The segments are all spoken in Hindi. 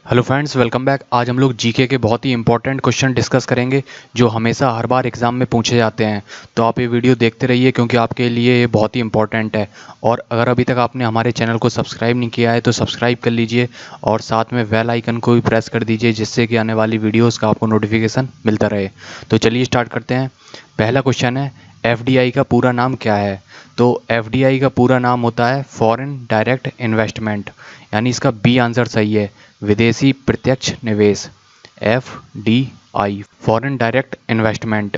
Hello friends, welcome back. आज हम लोग जीके के बहुत ही इंपॉर्टेंट क्वेश्चन डिस्कस करेंगे जो हमेशा हर बार एग्जाम में पूछे जाते हैं। तो आप ये वीडियो देखते रहिए क्योंकि आपके लिए ये बहुत ही इंपॉर्टेंट है। और अगर अभी तक आपने हमारे चैनल को सब्सक्राइब नहीं किया है तो सब्सक्राइब कर लीजिए और साथ में बेल आइकन को भी प्रेस कर दीजिए जिससे कि आने वाली वीडियोज़ का आपको नोटिफिकेशन मिलता रहे। तो चलिए स्टार्ट करते हैं। पहला क्वेश्चन है, एफडीआई का पूरा नाम क्या है? तो एफडीआई का पूरा नाम होता है फॉरेन डायरेक्ट इन्वेस्टमेंट, यानी इसका बी आंसर सही है, विदेशी प्रत्यक्ष निवेश। एफडीआई फॉरेन डायरेक्ट इन्वेस्टमेंट,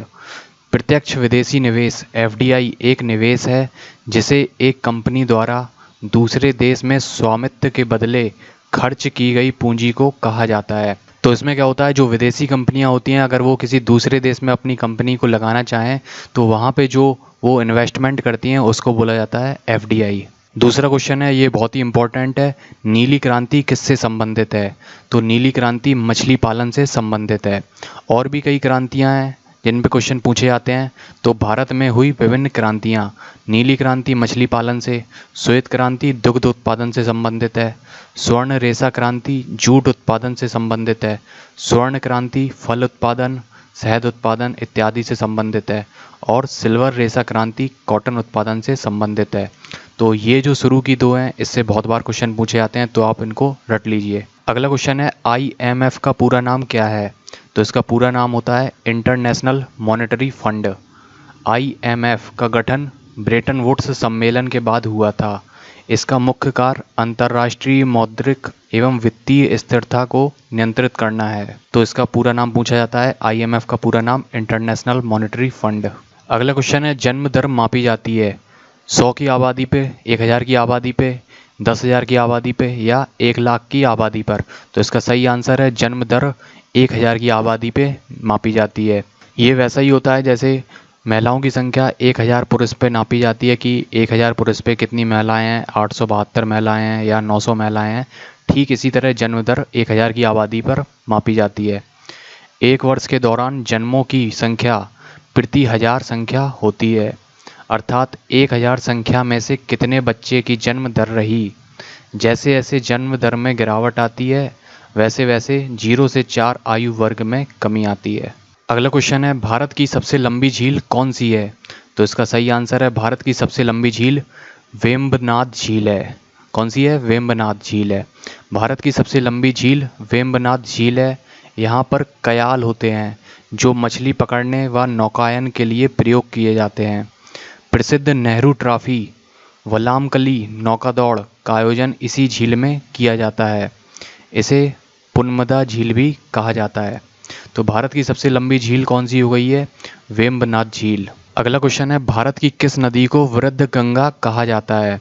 प्रत्यक्ष विदेशी निवेश। एफडीआई एक निवेश है जिसे एक कंपनी द्वारा दूसरे देश में स्वामित्व के बदले खर्च की गई पूंजी को कहा जाता है। तो इसमें क्या होता है, जो विदेशी कंपनियां होती हैं अगर वो किसी दूसरे देश में अपनी कंपनी को लगाना चाहें तो वहाँ पे जो वो इन्वेस्टमेंट करती हैं उसको बोला जाता है एफडीआई। दूसरा क्वेश्चन है, ये बहुत ही इंपॉर्टेंट है, नीली क्रांति किससे संबंधित है? तो नीली क्रांति मछली पालन से संबंधित है। और भी कई क्रांतियां हैं जिन पे क्वेश्चन पूछे जाते हैं। तो भारत में हुई विभिन्न क्रांतियां, नीली क्रांति मछली पालन से, श्वेत क्रांति दुग्ध उत्पादन से संबंधित है, स्वर्ण रेशा क्रांति जूट उत्पादन से संबंधित है, स्वर्ण क्रांति फल उत्पादन, शहद उत्पादन इत्यादि से संबंधित है, और सिल्वर रेशा क्रांति कॉटन उत्पादन से संबंधित है। तो ये जो शुरू की दो हैं इससे बहुत बार क्वेश्चन पूछे जाते हैं, तो आप इनको रट लीजिए। अगला क्वेश्चन है, आईएमएफ का पूरा नाम क्या है? तो इसका पूरा नाम होता है इंटरनेशनल मॉनेटरी फंड। आईएमएफ का गठन ब्रेटन वुड्स सम्मेलन के बाद हुआ था। इसका मुख्य कार्य अंतर्राष्ट्रीय मौद्रिक एवं वित्तीय स्थिरता को नियंत्रित करना है। तो इसका पूरा नाम पूछा जाता है, आईएमएफ का पूरा नाम इंटरनेशनल मॉनेटरी फंड। अगला क्वेश्चन है, जन्म दर मापी जाती है 100 की आबादी पे, 1000 की आबादी पे, 10,000 की आबादी पे या 1 लाख की आबादी पर? तो इसका सही आंसर है, जन्म दर 1000 की आबादी पे मापी जाती है। ये वैसा ही होता है जैसे महिलाओं की संख्या 1000 पुरुष पे नापी जाती है कि 1000 पुरुष पे कितनी महिलाएं हैं, 872 महिलाएं हैं या 900 महिलाएं हैं। ठीक इसी तरह जन्म दर 1000 की आबादी पर मापी जाती है। एक वर्ष के दौरान जन्मों की संख्या प्रति 1000 संख्या होती है, अर्थात 1000 संख्या में से कितने बच्चे की जन्म दर रही। जैसे जैसे जन्म दर में गिरावट आती है वैसे वैसे 0 से 4 आयु वर्ग में कमी आती है। अगला क्वेश्चन है, भारत की सबसे लंबी झील कौन सी है? तो इसका सही आंसर है, भारत की सबसे लंबी झील वेम्बनाड झील है। कौन सी है? वेम्बनाड झील है। भारत की सबसे लंबी झील वेम्बनाड झील है। यहाँ पर कयाल होते हैं जो मछली पकड़ने व नौकायन के लिए प्रयोग किए जाते हैं। प्रसिद्ध नेहरू ट्रॉफी वलामकली नौका दौड़ का आयोजन इसी झील में किया जाता है। इसे पुनमदा झील भी कहा जाता है। तो भारत की सबसे लंबी झील कौन सी हो गई है? वेम्बनाड झील। अगला क्वेश्चन है, भारत की किस नदी को वृद्ध गंगा कहा जाता है?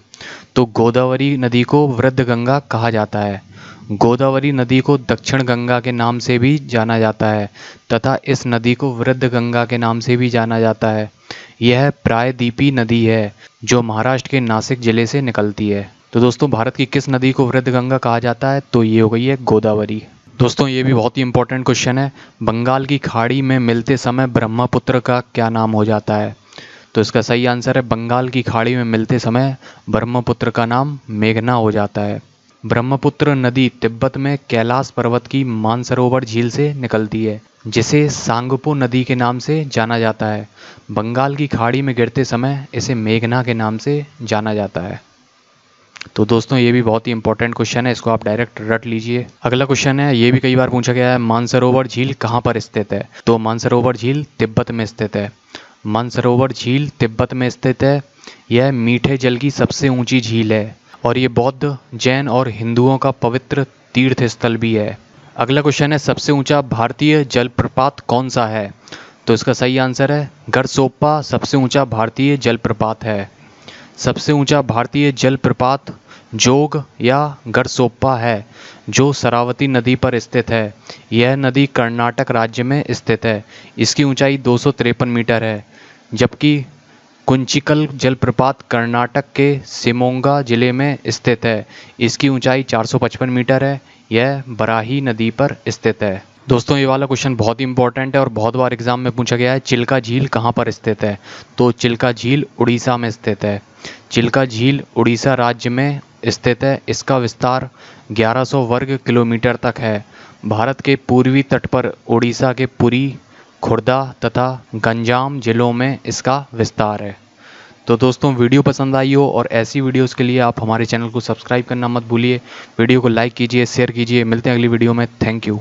तो गोदावरी नदी को वृद्ध गंगा कहा जाता है। गोदावरी नदी को दक्षिण गंगा के नाम से भी जाना जाता है तथा इस नदी को वृद्ध गंगा के नाम से भी जाना जाता है। यह प्रायद्वीपी नदी है जो महाराष्ट्र के नासिक जिले से निकलती है। तो दोस्तों, भारत की किस नदी को वृद्ध गंगा कहा जाता है? तो ये हो गई है गोदावरी। दोस्तों, ये भी बहुत ही इंपॉर्टेंट क्वेश्चन है, बंगाल की खाड़ी में मिलते समय ब्रह्मपुत्र का क्या नाम हो जाता है? तो इसका सही आंसर है, बंगाल की खाड़ी में मिलते समय ब्रह्मपुत्र का नाम मेघना हो जाता है। ब्रह्मपुत्र नदी तिब्बत में कैलाश पर्वत की मानसरोवर झील से निकलती है जिसे सांगपो नदी के नाम से जाना जाता है। बंगाल की खाड़ी में गिरते समय इसे मेघना के नाम से जाना जाता है। तो दोस्तों, ये भी बहुत ही इंपॉर्टेंट क्वेश्चन है, इसको आप डायरेक्ट रट लीजिए। अगला क्वेश्चन है, ये भी कई बार पूछा गया है, मानसरोवर झील कहाँ पर स्थित है? तो मानसरोवर झील तिब्बत में स्थित है। मानसरोवर झील तिब्बत में स्थित है। यह मीठे जल की सबसे ऊंची झील है और ये बौद्ध, जैन और हिंदुओं का पवित्र तीर्थ स्थल भी है। अगला क्वेश्चन है, सबसे ऊंचा भारतीय जलप्रपात कौन सा है? तो इसका सही आंसर है, गरसोप्पा सबसे ऊंचा भारतीय जलप्रपात है। सबसे ऊंचा भारतीय जलप्रपात जोग या गरसोप्पा है जो शरावती नदी पर स्थित है। यह नदी कर्नाटक राज्य में स्थित है। इसकी ऊंचाई 253 मीटर है, जबकि कुंचिकल जलप्रपात कर्नाटक के शिमोगा जिले में स्थित है। इसकी ऊंचाई 455 मीटर है। यह बराही नदी पर स्थित है। दोस्तों, ये वाला क्वेश्चन बहुत ही इंपॉर्टेंट है और बहुत बार एग्जाम में पूछा गया है, चिल्का झील कहाँ पर स्थित है? तो चिल्का झील उड़ीसा में स्थित है। चिल्का झील उड़ीसा राज्य में स्थित है। इसका विस्तार 1100 वर्ग किलोमीटर तक है। भारत के पूर्वी तट पर उड़ीसा के पुरी, खुर्दा तथा गंजाम जिलों में इसका विस्तार है। तो दोस्तों, वीडियो पसंद आई हो और ऐसी वीडियोस के लिए आप हमारे चैनल को सब्सक्राइब करना मत भूलिए। वीडियो को लाइक कीजिए, शेयर कीजिए। मिलते हैं अगली वीडियो में। Thank you.